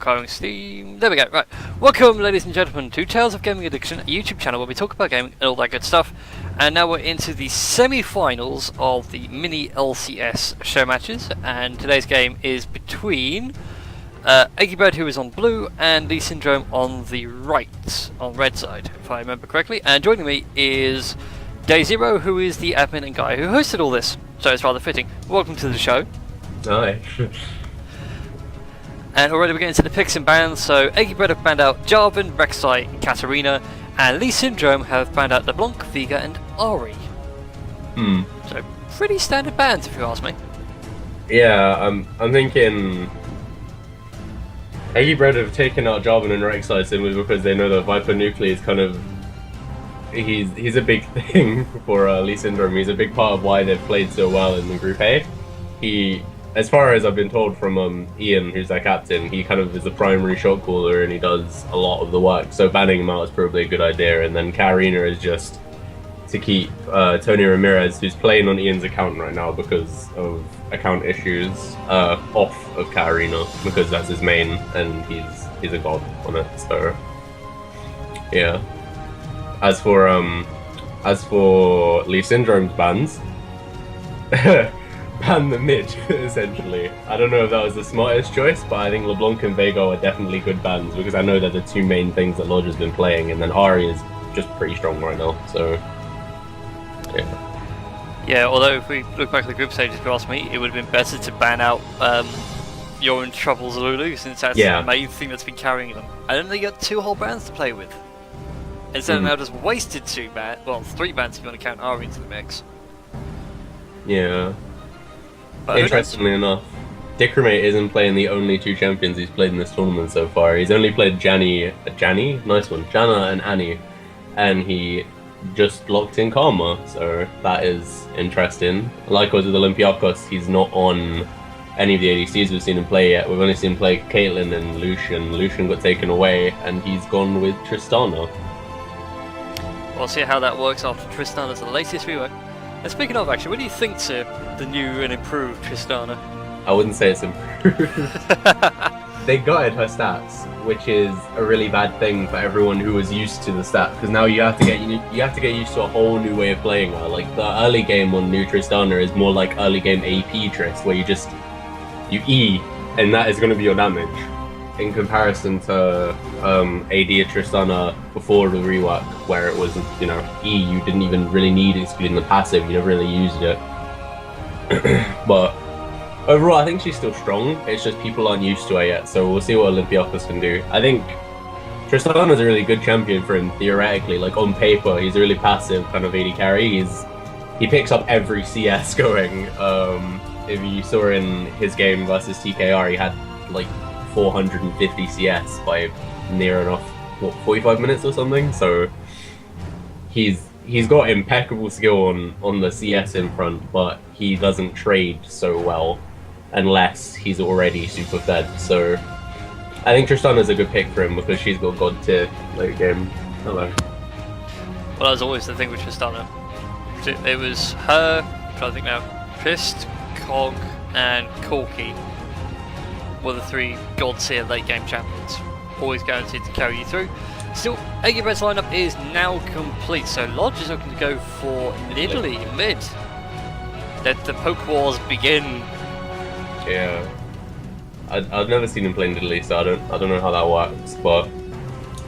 Acquiring Steam. There we go. Right. Welcome, ladies and gentlemen, to Tales of Gaming Addiction, a YouTube channel where we talk about gaming and all that good stuff. And now we're into the semi-finals of the Mini LCS show matches. And today's game is between Eggy Bread, who is on blue, and LeeSyndrome on the right, on red side, if I remember correctly. And joining me is Day Zero, who is the admin and guy who hosted all this. So it's rather fitting. Welcome to the show. Hi. And already we're getting to the picks and bans, so Eggy Bread have banned out Jarvan, Rek'Sai, and Katarina, and LeeSyndrome have banned out LeBlanc, Veigar, and Ahri. So pretty standard bans, if you ask me. Yeah, I'm thinking Eggy Bread have taken out Jarvan and Rek'Sai simply because they know that Viper Nuclear is kind of he's a big thing for LeeSyndrome. He's a big part of why they've played so well in the Group A. As far as I've been told from Ian, who's their captain, he kind of is the primary shot caller and he does a lot of the work. So banning him out is probably a good idea. And then Katarina is just to keep Tony Ramirez, who's playing on Ian's account right now because of account issues, off of Katarina because that's his main and he's a god on it. So yeah. As for LeeSyndrome's bans. Ban the mid, essentially. I don't know if that was the smartest choice, but I think LeBlanc and Veigar are definitely good bans because I know they're the two main things that Lodge has been playing, and then Ahri is just pretty strong right now, so yeah. Yeah, although if we look back at the group stage, if you ask me, it would have been better to ban out You're in Troubles Lulu, since that's the main thing that's been carrying them. I don't think you got two whole bans to play with. Instead of now just wasted three bans if you want to count Ahri into the mix. Yeah. But interestingly enough, Dickromate isn't playing the only two champions he's played in this tournament so far. He's only played Janna and Annie, and he just locked in Karma, so that is interesting. Likewise with Olympiakos, he's not on any of the ADCs we've seen him play yet. We've only seen him play Caitlyn and Lucian. Lucian got taken away, and he's gone with Tristana. We'll see how that works after Tristana's the latest rework. And speaking of, actually, what do you think to the new and improved Tristana? I wouldn't say it's improved. They gutted her stats, which is a really bad thing for everyone who was used to the stats, because now you have to get used to a whole new way of playing her. Like the early game on new Tristana is more like early game AP Trist, where you E, and that is going to be your damage. In comparison to AD Tristana before the rework, where it was, E, you didn't even really need it, excluding the passive, you never really used it. But overall, I think she's still strong, it's just people aren't used to her yet, so we'll see what Olympiakos can do. I think Tristana's a really good champion for him, theoretically. Like, on paper, he's a really passive kind of AD carry. He picks up every CS going. If you saw in his game versus TKR, he had, like, 450 CS by near enough 45 minutes or something, so he's got impeccable skill on the CS in front, but he doesn't trade so well unless he's already super fed. So I think Tristana's a good pick for him because she's got god tier late game. Hello. Well, as always, the thing with Tristana, it was her, I'm trying to think now, Trist, Cog, and Corki were the three god tier late game champions, always guaranteed to carry you through. Still, Eggy Bread's lineup is now complete, so Lodge is looking to go for Nidalee mid. Let the poke wars begin. Yeah, I've never seen him play Nidalee, so I don't know how that works, but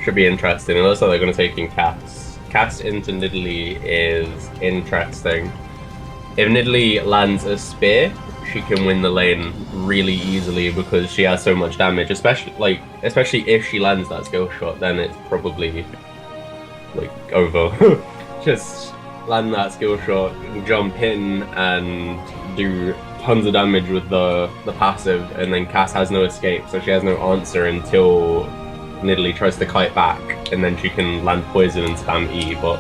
should be interesting. It looks like they're going to take in Cass. Cass into Nidalee is interesting. If Nidalee lands a spear, she can win the lane really easily because she has so much damage, especially if she lands that skill shot, then it's probably like over. Just land that skill shot, jump in and do tons of damage with the passive, and then Cass has no escape, so she has no answer until Nidalee tries to kite back, and then she can land poison and spam E, but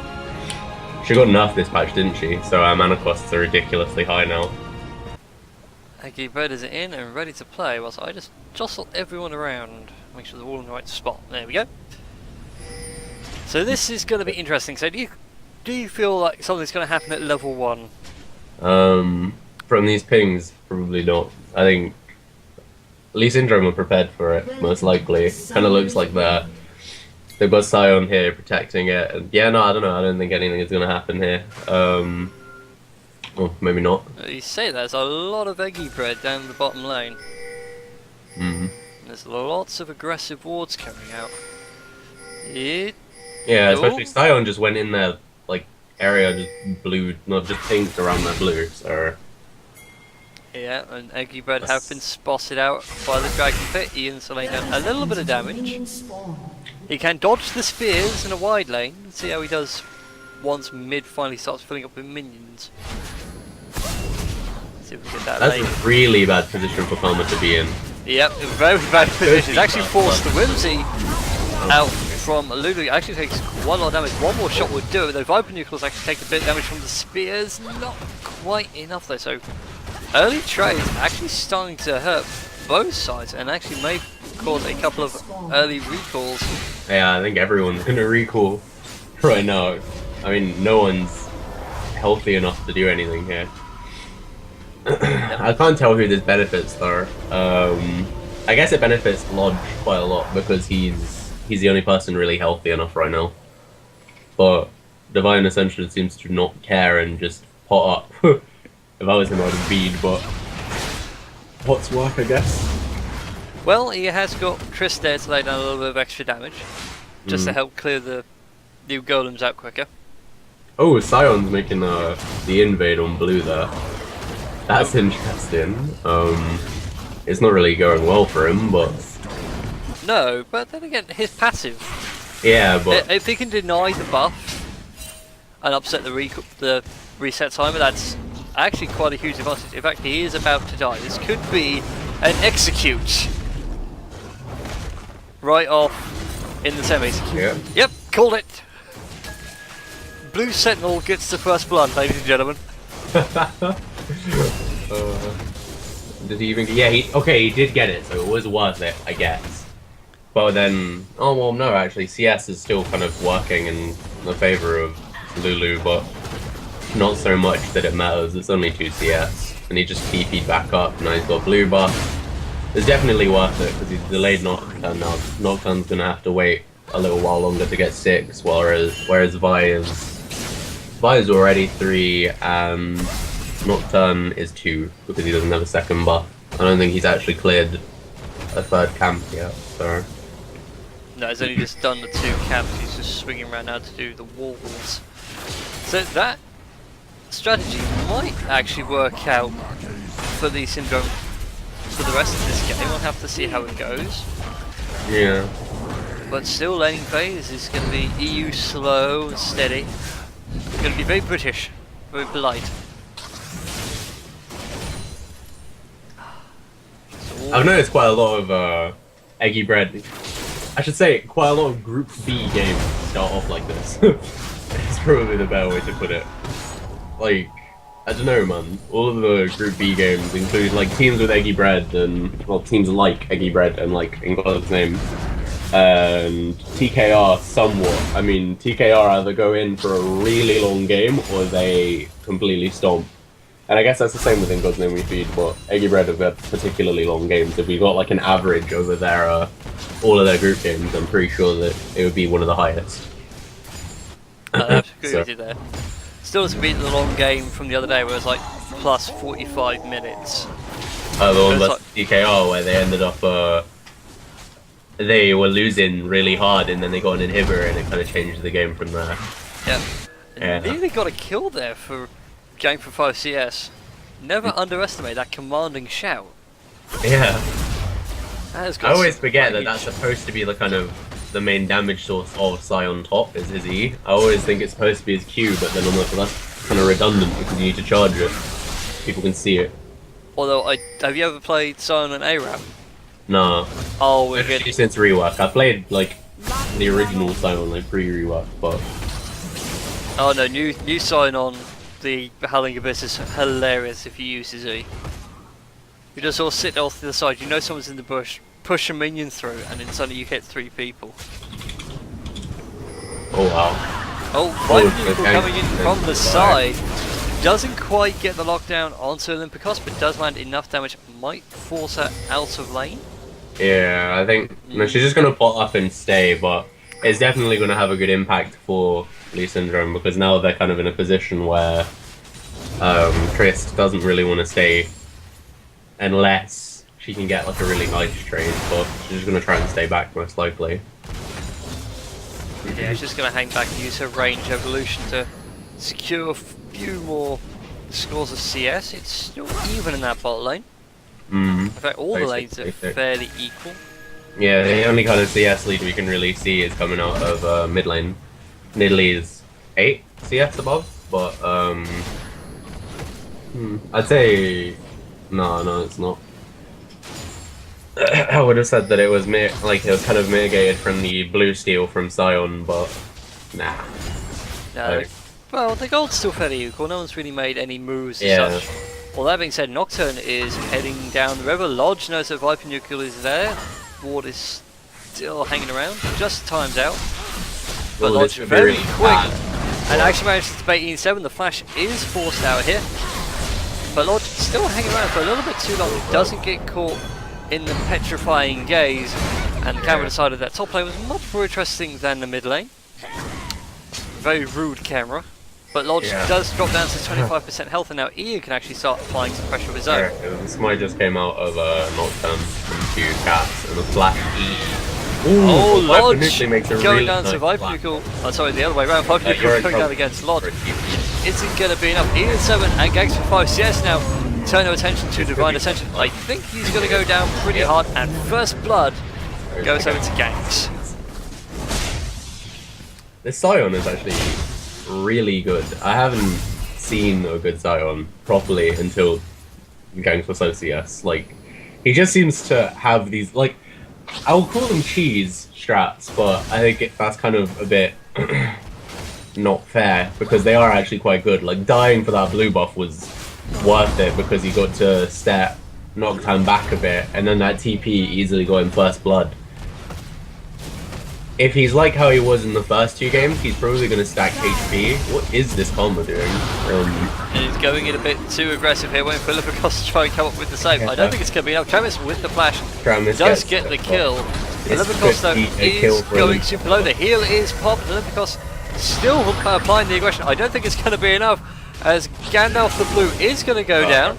she got enough this patch, didn't she? So our mana costs are ridiculously high now. Eggy Bread is in and ready to play, whilst I just jostle everyone around, make sure they're all in the right spot. There we go. So this is going to be interesting. So do you feel like something's going to happen at level 1? From these pings, probably not. I think LeeSyndrome are prepared for it, most likely. Kind of looks like they've got Sion here protecting it. And yeah, no, I don't know. I don't think anything is going to happen here. Well, maybe not. You say there's a lot of Eggy Bread down the bottom lane. Mm-hmm. There's lots of aggressive wards coming out. Yeah, especially Sion just went in there, like, area just blue, not just pinged around that blue, so... Yeah, and Eggy Bread have been spotted out by the Dragon Pit. He insulated a little bit of damage. He can dodge the spears in a wide lane. Let's see how he does once mid finally starts filling up with minions. Let's see if we get that That's lane. a really bad position for Palmer to be in. Yep, a very bad position. He's actually forced the Whimsy out from Lulu. It actually takes one lot of damage. One more shot would do it. The Viper Nucleus actually take a bit of damage from the spears. Not quite enough though, so early trades actually starting to hurt both sides and actually may cause a couple of early recalls. Yeah, I think everyone's going to recall right now. I mean, no one's healthy enough to do anything here. I can't tell who this benefits though. I guess it benefits Lodge quite a lot because he's the only person really healthy enough right now. But Divine Ascension seems to not care and just pot up. If I was him, I would have beat, but what's work, I guess. Well, he has got Triss there to lay down a little bit of extra damage, just to help clear the new golems out quicker. Oh, Sion's making the invade on blue there. That's interesting. It's not really going well for him, but... No, but then again, his passive. Yeah, but... If he can deny the buff and upset the reset timer, that's actually quite a huge advantage. In fact, he is about to die. This could be an execute. Right off in the semis. Yeah. Yep, called it. Blue Sentinel gets the first blood, ladies and gentlemen. Did he even? Yeah, he did get it, so it was worth it, I guess. But then, oh well, no, actually, CS is still kind of working in the favor of Lulu, but not so much that it matters. It's only 2 CS, and he just TP'd back up. Now he's got blue buff. It's definitely worth it because he's delayed Nocturne now. Nocturne's gonna have to wait a little while longer to get 6, whereas Vi is already 3 and Nocturne is 2 because he doesn't have a second buff. I don't think he's actually cleared a 3rd camp yet, so... No, he's only just done the 2 camps, he's just swinging around now to do the walls. So that strategy might actually work out for LeeSyndrome for the rest of this game. We'll have to see how it goes. Yeah. But still, laning phase is going to be EU slow and steady. It's going to be very British, very polite. I've noticed quite a lot of Eggy Bread. I should say quite a lot of Group B games start off like this. It's probably the better way to put it. Like, I don't know, man. All of the Group B games include like teams with Eggy Bread and well, teams like Eggy Bread and like in God's name, and TKR somewhat. I mean, TKR either go in for a really long game or they completely stomp. And I guess that's the same with In God's Name We Feed, but Eggy Bread have got particularly long games. If we got like an average over their all of their group games, I'm pretty sure that it would be one of the highest. I agree with you there. Still doesn't beat the long game from the other day where it was like plus 45 minutes. The one versus TKR where they ended up, they were losing really hard and then they got an inhibitor and it kind of changed the game from there. Yep. Yeah. Nearly got a kill there for game for 5 CS. Never underestimate that commanding shout. Yeah. I always forget that that's supposed to be the kind of the main damage source of Sion top is his E. I always think it's supposed to be his Q, but then I'm like, well, that's kind of redundant because you need to charge it. People can see it. Although, have you ever played Sion and ARAM? No. Oh, we're Actually, good. since rework. I played like the original Sion, like pre-rework, but... Oh no, new Sion on the Howling Abyss is hilarious if you use his E. You just all sit off to the side, you know someone's in the bush, push a minion through, and then suddenly you hit 3 people. Oh wow. Oh, 5 people coming in from the side. Doesn't quite get the lockdown onto Olympicos, but does land enough damage. Might force her out of lane. Yeah, I think no, she's just gonna pot up and stay, but it's definitely gonna have a good impact for LeeSyndrome because now they're kind of in a position where Trist doesn't really want to stay unless she can get like a really nice trade, but she's just gonna try and stay back most likely. Yeah, she's just gonna hang back and use her range evolution to secure a few more scores of CS. It's still even in that bot lane. In fact, all the lanes are fairly equal. Yeah, the only kind of CS lead we can really see is coming out of mid lane. Nidalee is 8 CS above, but I'd say no, it's not. I would have said that it was it was kind of mitigated from the blue steal from Sion, but nah. No. Well, the gold's still fairly equal. No one's really made any moves as such. Well, that being said, Nocturne is heading down the river. Lodge knows that Viper Nuclear is there. Ward is still hanging around. Just times out. But Lodge very really quick. And actually manages to bait E7. The flash is forced out here. But Lodge still hanging around for a little bit too long. Doesn't get caught in the petrifying gaze. And the camera decided that top lane was much more interesting than the mid lane. Very rude camera. But Lodge does drop down to 25% health, and now Ian can actually start applying some pressure of his own. Yeah, Smite just came out of Nocturne into Cats and a flash E. Ooh, oh, Lodge makes a going really down to Viper Nuclear. Oh, sorry, the other way around. Viper Nuclear going down against Lodge. Isn't going to be enough. Ian 7 and Gangs for 5 CS now. Turn our attention to Divine Ascension. I think he's going to go down pretty hard, and First Blood goes over to Gangs. This Sion is actually really good. I haven't seen a good Sion properly until Gangs for CS. Like, he just seems to have these, like, I'll call them cheese strats, but I think that's kind of a bit not fair because they are actually quite good. Like, dying for that blue buff was worth it because he got to step Nocturne back a bit, and then that TP easily got him First Blood. If he's like how he was in the first 2 games, he's probably going to stack HP. What is this combo doing? He's going in a bit too aggressive here, waiting for Olympicos to try and come up with the save. I don't think it's going to be enough. Travis with the flash does get the kill. Olympicos though is going super low. The heal is popped. Olympicos still applying the aggression. I don't think it's going to be enough as Gandalf the Blue is going to go down.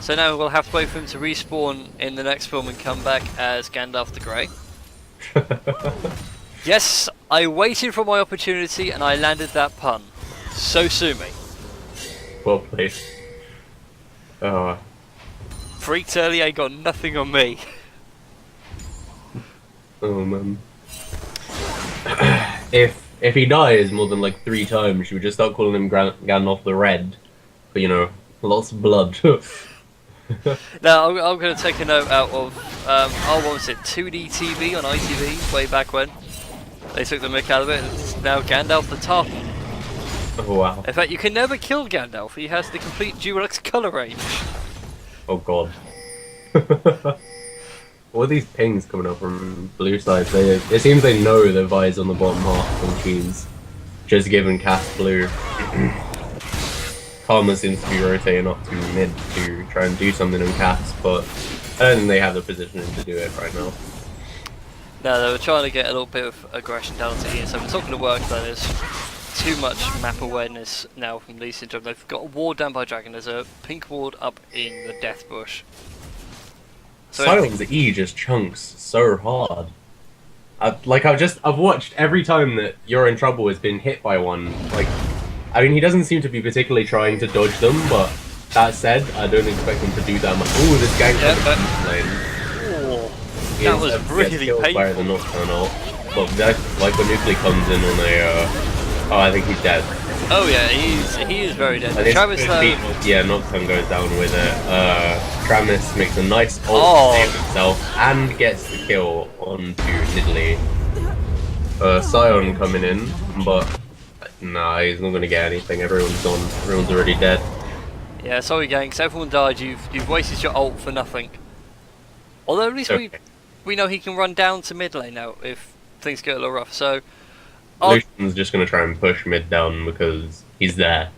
So now we'll have to wait for him to respawn in the next film and come back as Gandalf the Grey. Yes, I waited for my opportunity and I landed that pun. So sue me. Well played. Freaked early, I got nothing on me. Oh man. If he dies more than like 3 times, you would just start calling him Gandalf the Red. But you know, lots of blood. Now, I'm going to take a note out of, what was it, 2D TV on ITV, way back when. They took the mick out of it, and it's now Gandalf the Tough. Oh wow. In fact, you can never kill Gandalf, he has the complete Dulux colour range. Oh god. What are these pings coming up from blue side? It seems they know the Vi's on the bottom half of the machines. Just giving Cass blue. Karma seems to be rotating up to mid to try and do something on Cass, but I don't think they have the positioning to do it right now. No, they were trying to get a little bit of aggression down to Ian, so it's not going to work. There's too much map awareness now from LeeSyndrome. They've got a ward down by Dragon, there's a pink ward up in the Death Bush. So Sion's E just chunks so hard. I've watched every time that You're in Trouble has been hit by one. Like, I mean, he doesn't seem to be particularly trying to dodge them, but that said, I don't expect him to do that much. Ooh, this gang that was really painful. By the Nocturne ult, but like when Nuclear comes in on a, oh, I think he's dead. Oh yeah, he is very dead. Travis though, yeah, Nocturne goes down with it. Travis makes a nice ult to save himself and gets the kill onto Nidalee. Sion coming in, but nah, he's not gonna get anything. Everyone's gone. Everyone's already dead. Yeah, sorry gangs, everyone died. You've wasted your ult for nothing. Although at least we know he can run down to mid lane now if things get a little rough. So Lucian's just gonna try and push mid down because he's there.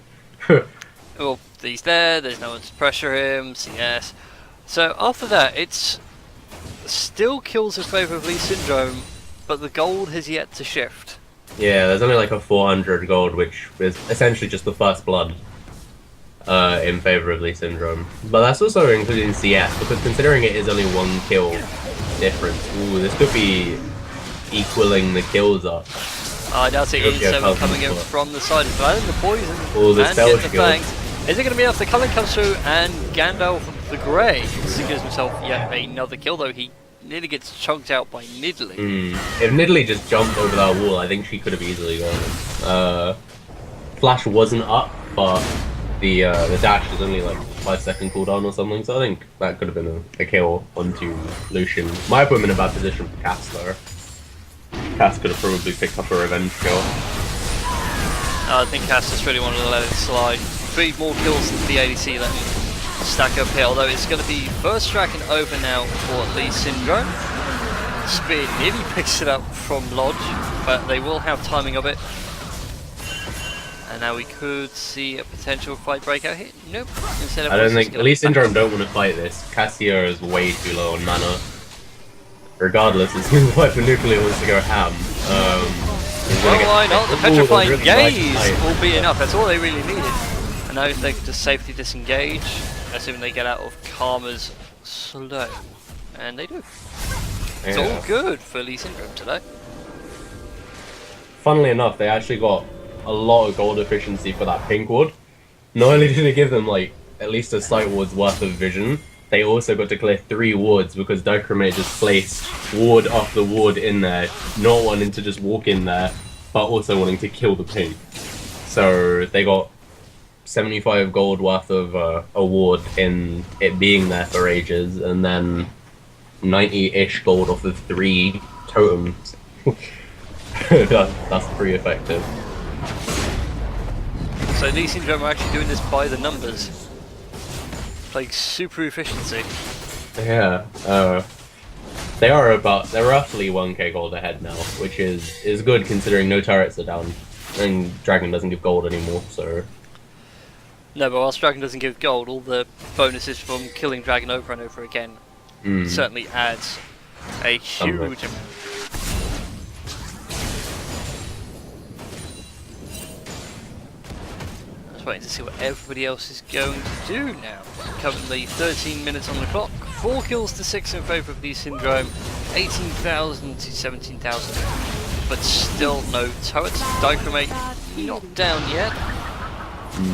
Well, he's there, there's no one to pressure him, CS. So after that, it's still kills in favour of LeeSyndrome, but the gold has yet to shift. Yeah, there's only like a 400 gold, which is essentially just the first blood in favour of LeeSyndrome. But that's also including CS, because considering it is only 1 kill difference, ooh, this could be equaling the kills up. I doubt it. E7 coming in from the side of Glenn, the poison, oh, the and getting the skill. fangs. Is it going to be enough? The Cullen comes through, and Gandalf the Grey secures himself yet another kill, though he nearly gets chunked out by Nidalee. If Nidalee just jumped over that wall, I think she could have easily gone. Flash wasn't up, but the dash is only like 5-second cooldown or something, so I think that could have been a kill onto Lucian. Might have put him in a bad position for Cass though. Cass could have probably picked up a revenge kill. I think Cass just really wanted to let it slide. 3 more kills than the ADC let him stack up here, although it's going to be first tracking over now for LeeSyndrome. Spear nearly picks it up from Lodge, but they will have timing of it. And now we could see a potential fight breakout here. Nope. Instead of I don't think LeeSyndrome don't want to fight this. Cassia is way too low on mana. Regardless, it seems like the nuclear wants to go ham. Well, why not? The petrifying really gaze will be enough. That's all they really needed. And now they can just safely disengage, assuming they get out of Karma's slow. And they do. It's all good for LeeSyndrome today. Funnily enough, they actually got a lot of gold efficiency for that pink ward. Not only did it give them like at least a sight ward's worth of vision, they also got to clear 3 wards because Dichromate just placed ward after ward in there, not wanting to just walk in there, but also wanting to kill the pink. So they got 75 gold worth of a ward in it being there for ages, and then 90-ish gold off of 3 totems. That's pretty effective. So LeeSyndrome are actually doing this by the numbers. Playing super efficiency. Yeah. They're roughly 1k gold ahead now, which is good considering no turrets are down. And Dragon doesn't give gold anymore, so... No, but whilst Dragon doesn't give gold, all the bonuses from killing Dragon over and over again certainly adds a huge amount. Just waiting to see what everybody else is going to do now. Currently 13 minutes on the clock, 4 kills to 6 in favour of LeeSyndrome, 18,000 to 17,000, but still no turrets. Dichromate not down yet.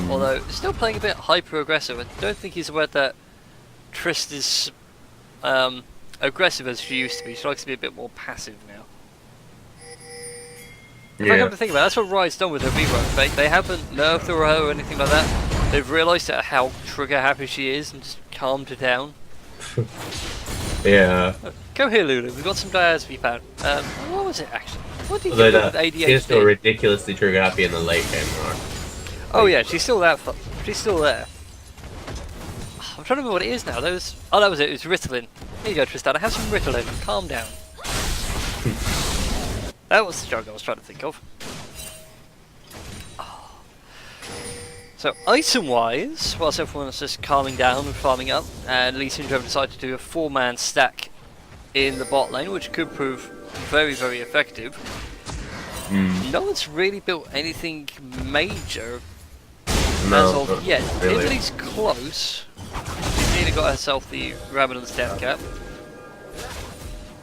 Although, still playing a bit hyper-aggressive. I don't think he's aware that Trist is aggressive as she used to be. She likes to be a bit more passive now. If I come to think about it, that's what Riot's done with her rework. They haven't nerfed her or anything like that. They've realised how trigger-happy she is and just calmed her down. Yeah. Go here, Lulu. We've got some diads we found. What was it, actually? What did you do with ADHD? She's still ridiculously trigger-happy in the late game, though. Oh yeah, she's still there. She's still there. I'm trying to remember what it is now. That was it. It was Ritalin. Here you go, Tristana. Have some Ritalin. Calm down. That was the joke I was trying to think of. Oh. So item-wise, whilst everyone's just calming down and farming up, and LeeSyndrome decided to do a 4-man stack in the bot lane, which could prove very, very effective. No one's really built anything major. No, as of yet. really. Italy's close. She's nearly got herself the Rabadon's death cap.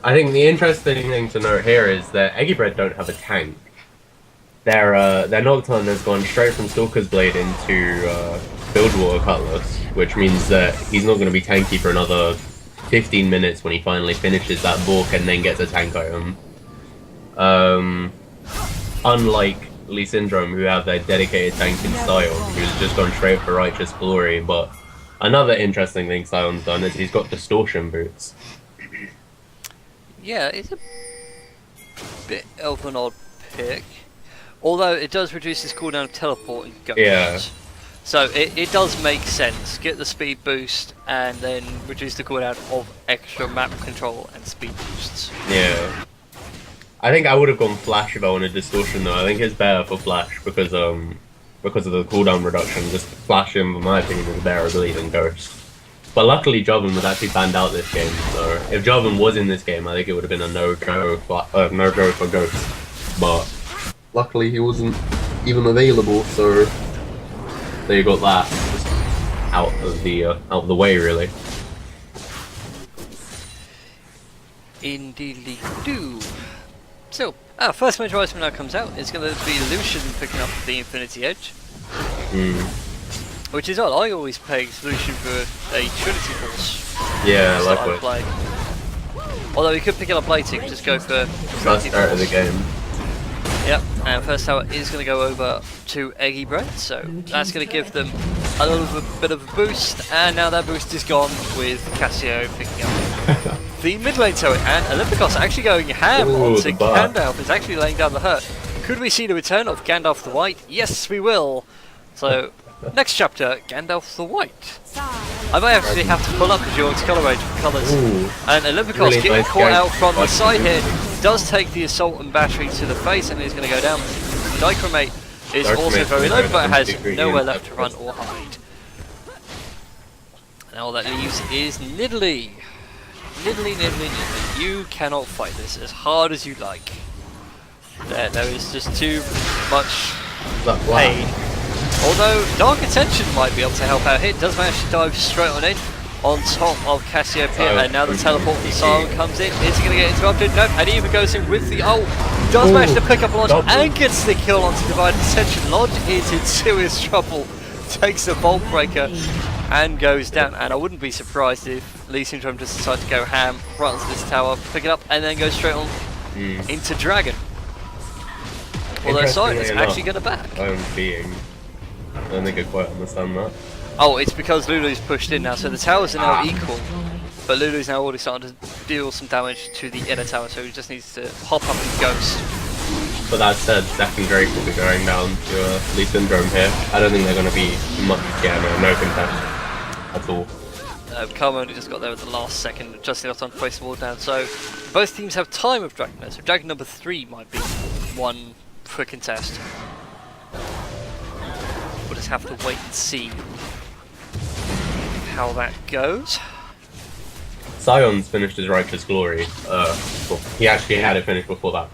I think the interesting thing to note here is that Eggy Bread don't have a tank. Their Nocturne has gone straight from Stalker's Blade into Buildwater Cutlass, which means that he's not going to be tanky for another 15 minutes when he finally finishes that Bork and then gets a tank item. Unlike LeeSyndrome, who have their dedicated tank in Sion, who's just gone straight for Righteous Glory, but another interesting thing Sion's done is he's got Distortion Boots. Yeah, it's a bit of an odd pick. Although it does reduce his cooldown of teleporting ghosts. Yeah. So it does make sense. Get the speed boost and then reduce the cooldown of extra map control and speed boosts. Yeah. I think I would have gone Flash if I wanted Distortion though. I think it's better for Flash because because of the cooldown reduction. Just Flash, in my opinion, is a better ability than Ghost. But luckily, Jarvan was actually banned out this game. So if Jarvan was in this game, I think it would have been a no-go for Ghost. But luckily, he wasn't even available. So there you got that just out of the way, really. Indeed do. So, our first major item now comes out. It's going to be Lucian picking up the Infinity Edge. Which is odd. I always pegged Lucian for a Trinity Force. Yeah, likewise. Play. Although he could pick it up later, he could just go for First start of the game. Yep, and first tower is going to go over to Eggy Bread, so that's going to give them a little bit of a boost, and now that boost is gone with Cassio picking up the mid lane turret, and Olympicos actually going ham onto Gandalf, is actually laying down the hurt. Could we see the return of Gandalf the White? Yes, we will. So, next chapter, Gandalf the White. I might actually have to pull up the Jorg's colour range for colours. And Olympicos really getting nice caught out from the side here, does take the assault and battery to the face, and he's going to go down. Dichromate is also very low, but has nowhere left to run or hide. And all that leaves is Nidalee. Nidalee. You cannot fight this as hard as you like. There is just too much pain. Although Dark Attention might be able to help out here, does manage to dive straight on in on top of Cassiopeia, and now the teleport from Siren comes in. Is he going to get interrupted? Nope, and he even goes in with the ult. Does manage to pick up Lodge and gets the kill onto Divine Ascension. Lodge is in serious trouble, takes the Vault Breaker and goes down, and I wouldn't be surprised if LeeSyndrome just decides to go ham, right onto this tower, pick it up, and then go straight on into Dragon. Although Siren is actually going to back. I don't think I quite understand that. Oh, it's because Lulu's pushed in now, so the towers are now equal, but Lulu's now already starting to deal some damage to the inner tower, so he just needs to hop up and ghost. But that said, Zack and Drake will be going down to LeeSyndrome here. I don't think they're going to be much, no contest at all. Karma only just got there at the last second, just enough time to place the wall down, so both teams have time of Dragon there, so Dragon number 3 might be one for contest. We'll just have to wait and see how that goes. Sion's finished his Righteous Glory. Well, he actually had it finished before that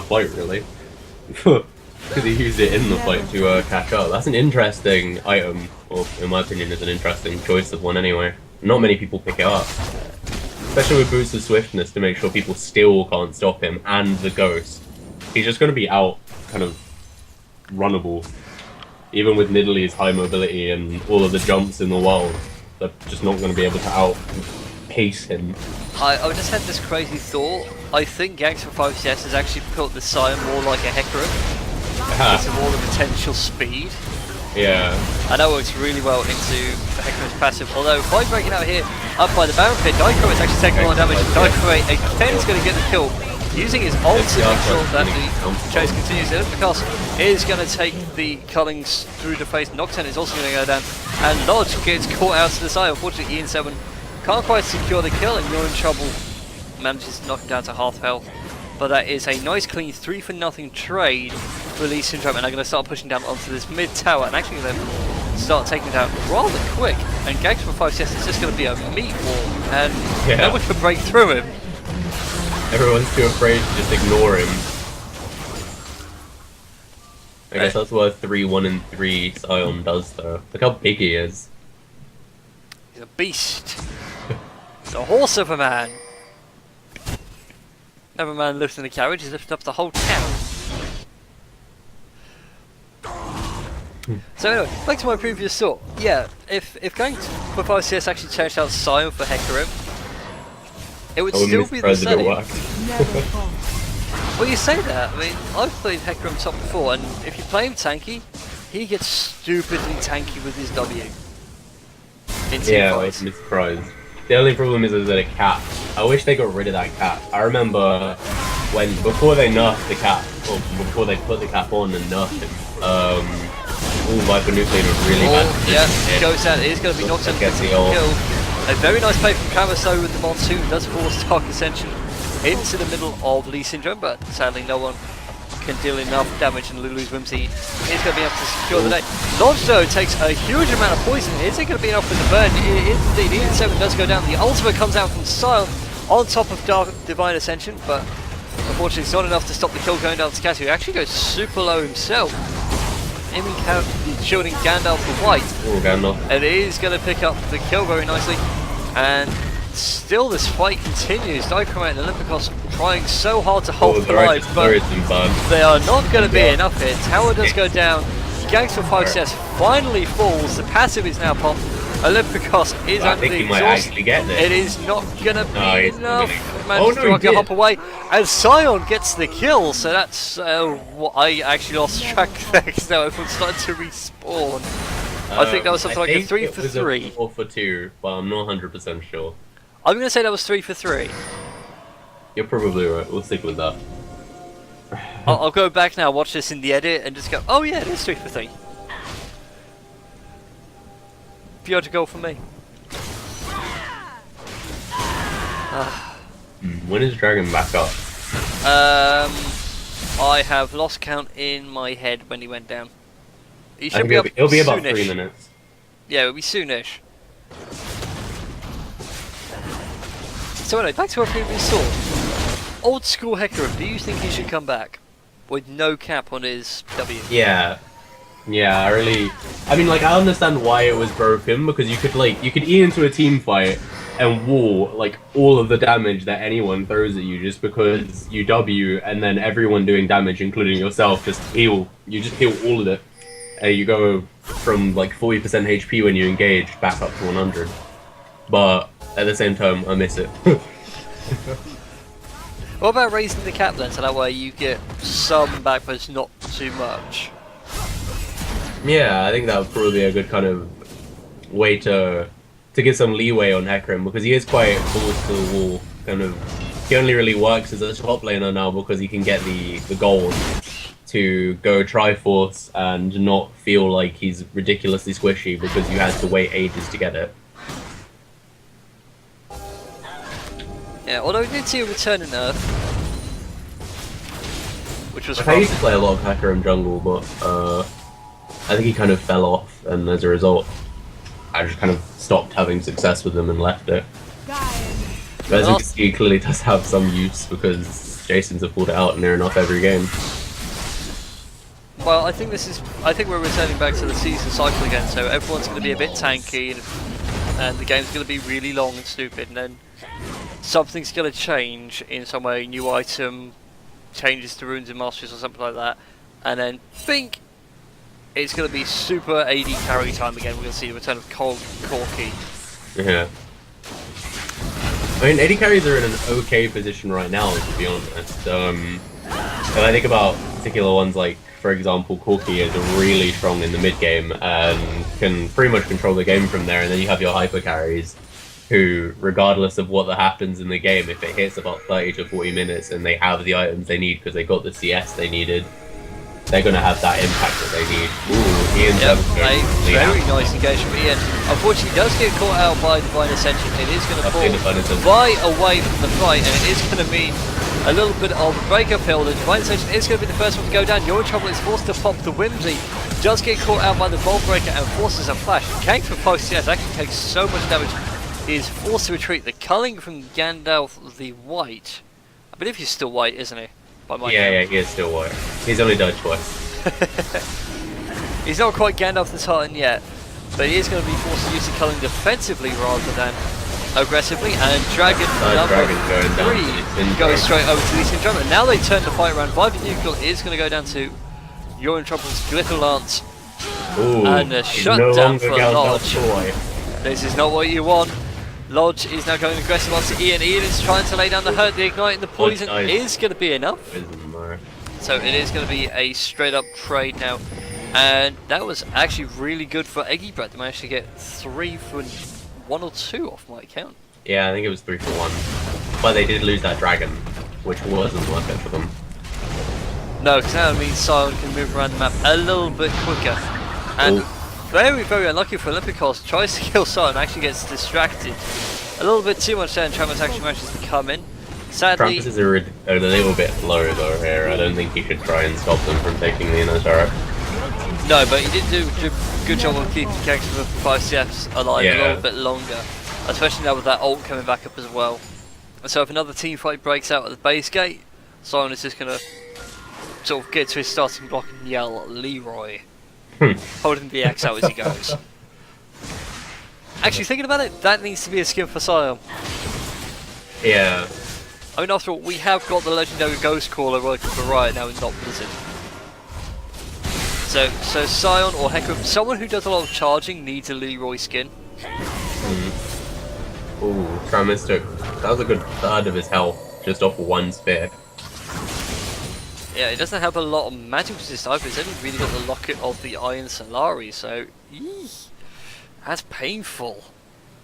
fight, really. Because he used it in the fight to catch up. That's an interesting item, or in my opinion, is an interesting choice of one anyway. Not many people pick it up. Especially with boosts of swiftness to make sure people still can't stop him, and the ghost. He's just going to be out, kind of, runnable. Even with Nidalee's high mobility and all of the jumps in the world, they're just not going to be able to outpace him. I just had this crazy thought. I think Gangs for 5CS has actually built the Sion more like a Hecarim. It's more the potential speed. Yeah. And that works really well into the Hecarim's passive. Although, by breaking out here, up by the Baron Pit, Dichromate is actually taking a lot of damage. Dichromate again is going to get the kill. Using his ult to make sure that the chase continues. Because is going to take the Cullings through the face. Nocturne is also going to go down. And Lodge gets caught out to the side. Unfortunately, Ian 7 can't quite secure the kill, and you're in trouble. Manages to knock him down to half health. But that is a nice clean 3-for-0 trade for LeeSyndrome, and I'm going to start pushing down onto this mid tower, and actually then start taking down rather quick. And Gags for 5CS is just going to be a meat wall, and no one can break through him. Everyone's too afraid to just ignore him. I guess that's what 3-1-3 Sion does, though. Look how big he is. He's a beast. The horse of a man. Never man lifting the carriage, he's lifted up the whole town. So anyway, back to my previous thought. Yeah, if going for 5CS actually changed out Sion for Hecarim, it would still be the same. Well, you say that. I mean, I've played Hecarim top before, and if you play him tanky, he gets stupidly tanky with his W. Yeah, I wouldn't be surprised. The only problem is that a cap. I wish they got rid of that cap. I remember before they nerfed the cap, or before they put the cap on and nerfed him, Viper Nuclear was really bad. Yeah, goes out. It is going to be knocked out. Gets the kill. A very nice play from Cavaso with the Monsoon. Does force Dark Ascension into the middle of LeeSyndrome, but sadly no one can deal enough damage, and Lulu's Whimsy is going to be able to secure the day. Lodge though takes a huge amount of poison. Is it going to be enough with the burn? It is indeed. Even 7 does go down. The ultimate comes out from Sion on top of Divine Ascension, but unfortunately it's not enough to stop the kill going down to Cassie, who actually goes super low himself. Aiming shielding Gandalf the White. Oh, Gandalf. And it is going to pick up the kill very nicely. And still this fight continues. Dichromat and Olympicos trying so hard to hold the live, but they are not going to be enough here. Tower does go down. Gangster 5CS finally falls. The passive is now popped. Olympicos is I think he might actually get this. It is not going to be enough. Oh, to hop away. And Sion gets the kill. So that's what I actually lost track there because now everyone's starting to respawn. I think that was something like a 3 for 3. 4 for 2, but I'm not 100% sure. I'm going to say that was 3 for 3. You're probably right. We'll stick with that. I'll go back now, watch this in the edit, and just go, oh yeah, it is 3 for 3. Beautiful goal for me. When is Dragon back up? I have lost count in my head when he went down. He should be up. It'll be about soonish. 3 minutes. Yeah, it'll be soonish. So anyway, back to our previous thought. Old school Hecarim, do you think he should come back with no cap on his W? Yeah, I mean, like, I understand why it was broken, because you could eat into a team fight and wall like all of the damage that anyone throws at you just because you W, and then everyone doing damage, including yourself, just heal. You just heal all of it, and you go from like 40% HP when you engage back up to 100. But at the same time, I miss it. What about raising the cap then, so that way you get some back, but it's not too much? Yeah, I think that would probably be a good kind of way to get some leeway on Hecarim, because he is quite balls to the wall. Kind of, he only really works as a top laner now because he can get the gold to go Triforce and not feel like he's ridiculously squishy because you had to wait ages to get it. Yeah, although we did see a return in Earth, which was I used to play a lot of Hecarim jungle, but I think he kind of fell off, and as a result, I just kind of stopped having success with him and left it. But as you can see, he clearly does have some use because Jason's have pulled it out near enough every game. Well, I think we're returning back to the season cycle again, so everyone's going to be a bit tanky, and the game's going to be really long and stupid, and then something's going to change in some way, new item, changes to runes and masteries or something like that, and then think it's going to be super AD carry time again. We're going to see the return of Corky. Yeah. I mean, AD carries are in an okay position right now, to be honest. And I think about particular ones like, for example, Corky is really strong in the mid game and can pretty much control the game from there, and then you have your hyper carries who, regardless of what that happens in the game, if it hits about 30 to 40 minutes and they have the items they need because they got the CS they needed, they're going to have that impact that they need. Ooh, Ian's a very nice engagement with Ian. Unfortunately, he does get caught out by Divine Ascension. It is going to pull right away from the fight, and it is going to mean a little bit of a breakup hill. The Divine Ascension is going to be the first one to go down. You're in trouble. It's forced to pop the Whimsy. Does get caught out by the Vault Breaker and forces a flash. King for post CS actually takes so much damage. He is forced to retreat. The culling from Gandalf the White. I believe he's still white, isn't he? Yeah, he is still white. He's only died twice. He's not quite Gandalf the Titan yet, but he is going to be forced to use the culling defensively rather than aggressively. And Dragon number 3 goes straight over to LeeSyndrome. And now they turn the fight around. Viper Nuclear is going to go down to You're in Trouble's Glitter Lance. Ooh, and a shutdown for Lodge. Boy. This is not what you want. Lodge is now going aggressive onto Ian. Ian is trying to lay down the hurt. The igniting the poison is going to be enough. So it is going to be a straight up trade now. And that was actually really good for Eggy Bread. They managed to get 3 for 1 or 2 off my account. Yeah, I think it was 3 for 1. But they did lose that dragon, which wasn't worth it for them. No, because now it means Sion can move around the map a little bit quicker. And very, very unlucky for Olympicos. Tries to kill Sion, actually gets distracted. A little bit too much there, and Travis actually manages to come in. Sadly, Travis is a little bit low though here. I don't think he should try and stop them from taking the inner turret. no, but he did do a good job of keeping characters with 5 CFs alive a little bit longer, especially now with that ult coming back up as well. So if another team fight breaks out at the base gate, Sion is just going to sort of get to his starting block and yell Leroy, holding the X out as he goes. Actually, thinking about it, that needs to be a skin for Sion. Yeah. I mean, after all, we have got the legendary Ghost Caller working for Riot now and not Blizzard. So Sion or heck, someone who does a lot of charging needs a Leroy skin. Ooh, Travis took, that was a good third of his health, just off one spear. Yeah, it doesn't have a lot of magic resist either, it's only really got the locket of the Iron Solari, so that's painful.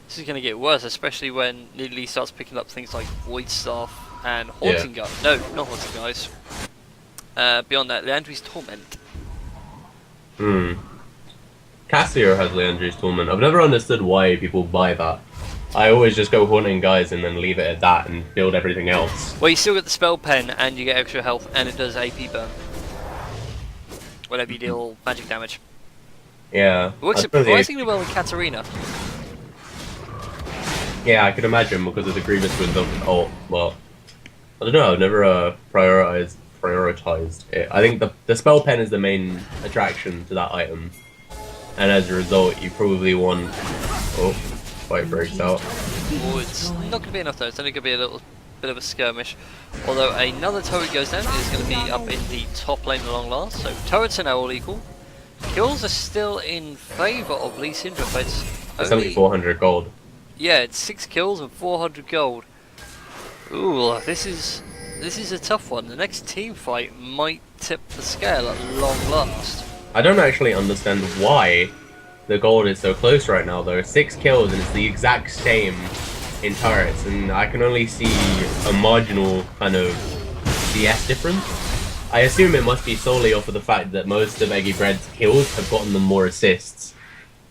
This is going to get worse, especially when Nidalee starts picking up things like Void Staff and Haunting Guy. No, not Haunting Guys. Beyond that, Leandri's Torment. Cassio has Leandri's Torment. I've never understood why people buy that. I always just go Haunting Guys and then leave it at that and build everything else. Well, you still get the Spell Pen and you get extra health and it does AP burn. Whenever you deal magic damage. Yeah. It works surprisingly well in Katarina. Yeah, I could imagine because of the Grievous with the well, I don't know, I've never prioritized it. I think the Spell Pen is the main attraction to that item. And as a result, you probably want... Oh, fight breaks out. Oh, it's not going to be enough though, it's only going to be a little bit of a skirmish. Although another turret goes down, it's going to be up in the top lane at long last. So turrets are now all equal. Kills are still in favour of LeeSyndrome, but it's only 400 gold. Yeah, it's 6 kills and 400 gold. Ooh, this is a tough one. The next team fight might tip the scale at long last. I don't actually understand why the gold is so close right now though. 6 kills and it's the exact same in turrets, and I can only see a marginal kind of CS difference. I assume it must be solely off of the fact that most of Eggy Bread's kills have gotten them more assists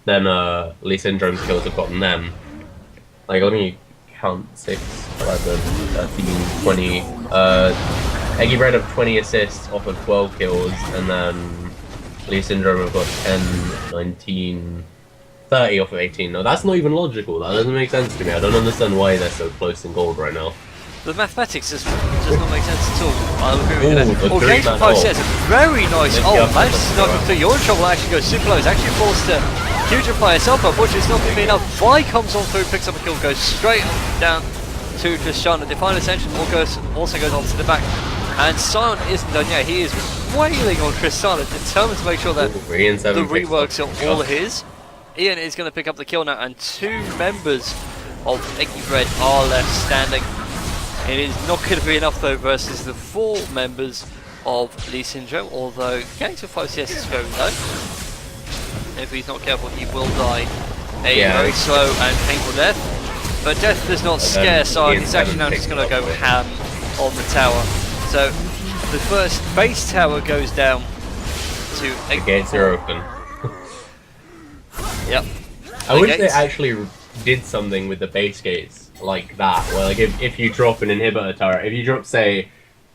than LeeSyndrome's kills have gotten them. Like, let me count 6, 11, 13, 20. Eggy Bread have 20 assists off of 12 kills, and then LeeSyndrome have got 10, 19, 30 off of 18. No, that's not even logical. That doesn't make sense to me. I don't understand why they're so close in gold right now. The mathematics does not make sense at all. I'll agree with you there. Oh, Games for 5 sets, a very nice ult. Managed to snuff him through. Your trouble actually goes super low. It's actually forced to hugify itself, but unfortunately it's not going to be enough. Vi comes on through, picks up a kill, goes straight down to Tristana. Divine Ascension also goes on to the back. And Sion isn't done yet. He is wailing on Tristana, determined to make sure that the reworks are all his. Ian is going to pick up the kill now, and 2 members of Eggy Bread are left standing. It is not going to be enough though versus the 4 members of LeeSyndrome, although Gangs of 5 CS is very low. If he's not careful, he will die a very slow and painful death. But death does not scare Sion. He's actually now just going to go ham on the tower. So the first base tower goes down to Eggy. The gates are open. Yep. I wish they actually did something with the base gates like that. Well, like if you drop an inhibitor turret, if you drop, say,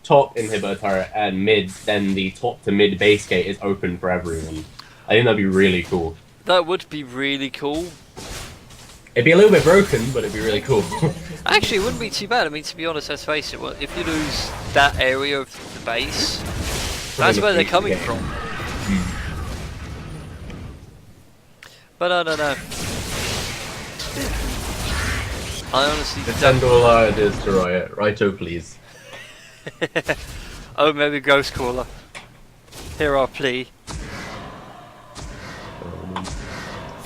top inhibitor turret and mid, then the top to mid base gate is open for everyone. I think that'd be really cool. That would be really cool. It'd be a little bit broken, but it'd be really cool. Actually, it wouldn't be too bad. I mean, to be honest, let's face it, if you lose that area of the base, that's where they're coming from. But I don't know. I honestly send all our ideas to Riot. Righto, please. Oh, maybe Ghost Caller. Hear our plea.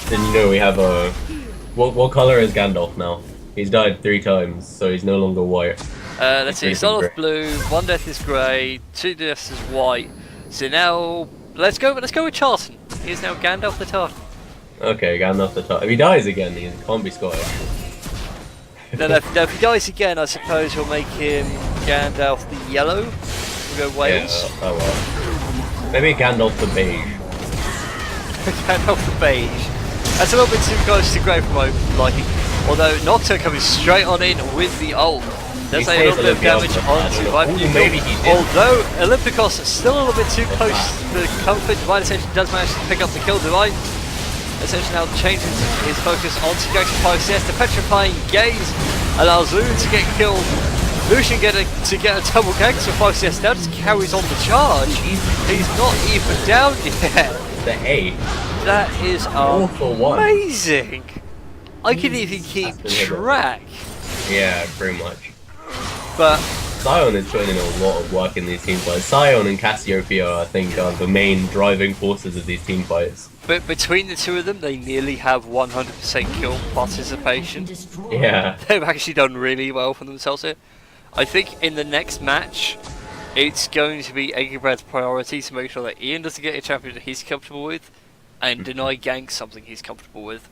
Then you know we have a... What color is Gandalf now? He's died 3 times, so he's no longer white. Let's see, Solid blue, 1 death is grey, 2 deaths is white. So now, let's go with Charlton. He is now Gandalf the Tartan. Okay, Gandalf the Tartan. If he dies again, he can't be Scottish. No, if he dies again, I suppose we'll make him Gandalf the Yellow. We'll go Wales. Yeah, oh well. Maybe Gandalf the Beige. Gandalf the Beige. That's a little bit too close to grey for my liking. Although Nocturne coming straight on in with the ult. Does a little bit of damage onto maybe he did. Although Olympicos is still a little bit too close to the comfort. Divine Ascension does manage to pick up the kill. Divine Ascension now changes his focus onto Gangster 5CS. The petrifying gaze allows Loon to get killed. Lucian to get a double Gangster 5CS now, just carries on the charge. He's not even down yet. The A. That is amazing. I can even keep track. Yeah, pretty much. But Sion is putting in a lot of work in these team fights. Sion and Cassiopeia, I think, are the main driving forces of these team fights. But between the two of them, they nearly have 100% kill participation. Yeah. They've actually done really well for themselves here. I think in the next match, it's going to be Eggy Bread's priority to make sure that Ian doesn't get a champion that he's comfortable with, and deny Gank something he's comfortable with.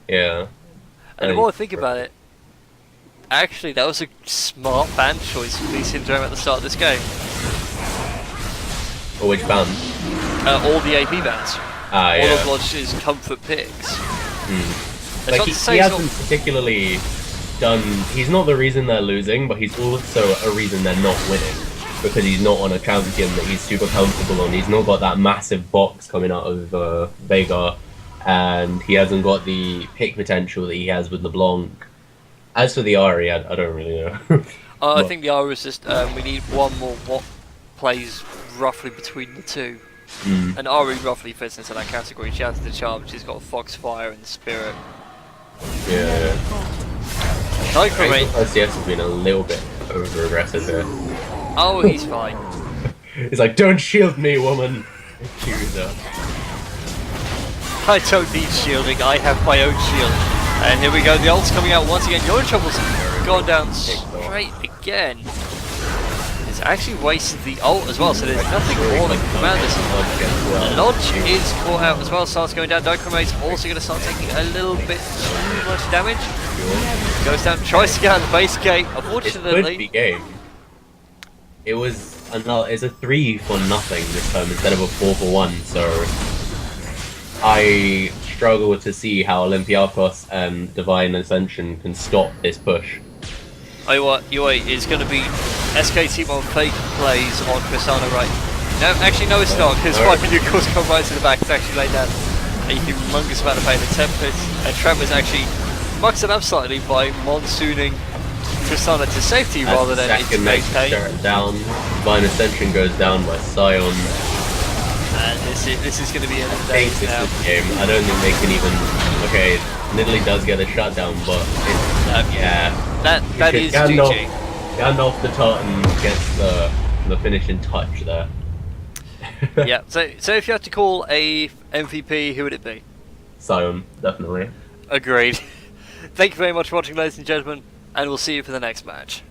Yeah. And the more I think about it, actually that was a smart ban choice for LeeSyndrome at the start of this game. Or which band? All the AP bans. Ah, yeah. All of Lodge's comfort picks. Like, he hasn't particularly done... He's not the reason they're losing, but he's also a reason they're not winning. Because he's not on a champion that he's super comfortable on. He's not got that massive box coming out of Veigar. And he hasn't got the pick potential that he has with LeBlanc. As for the Ari, I don't really know. I think the Ari is just, we need one more what plays roughly between the two. And Ari roughly fits into that category. She has the charm, she's got Foxfire and Spirit. Yeah. LCS has been a little bit over-aggressive here. Oh, he's fine. He's like, don't shield me, woman! Accuser. I don't need shielding, I have my own shield. And here we go, the ult's coming out once again. You're in trouble, gone down straight again. It's actually wasted the ult as well, so there's nothing more that can come out of this. Lodge is caught out as well, starts going down. Dicromate's also going to start taking a little bit too much damage. Goes down, tries to get out of the base gate. Unfortunately, it could be game. It was it's a 3 for nothing this time instead of a 4 for 1, so I struggle to see how Olympiakos and Divine Ascension can stop this push. UA is going to be SKT on fake plays on Tristana right. No, actually no it's not, because one of course come right to the back. It's actually laid down a humongous amount of pain. The Tempest and Trevor's actually mucks it up slightly by monsooning Tristana to safety rather than into base pain. Down. Divine Ascension goes down by Sion. And this is going to be an end now. Game. I don't think they can even... Okay, Nidalee does get a shutdown, but it's... yeah. That is GG. Gandalf the Tartan gets the finishing touch there. Yeah, so if you had to call a MVP, who would it be? Sion, definitely. Agreed. Thank you very much for watching, ladies and gentlemen, and we'll see you for the next match.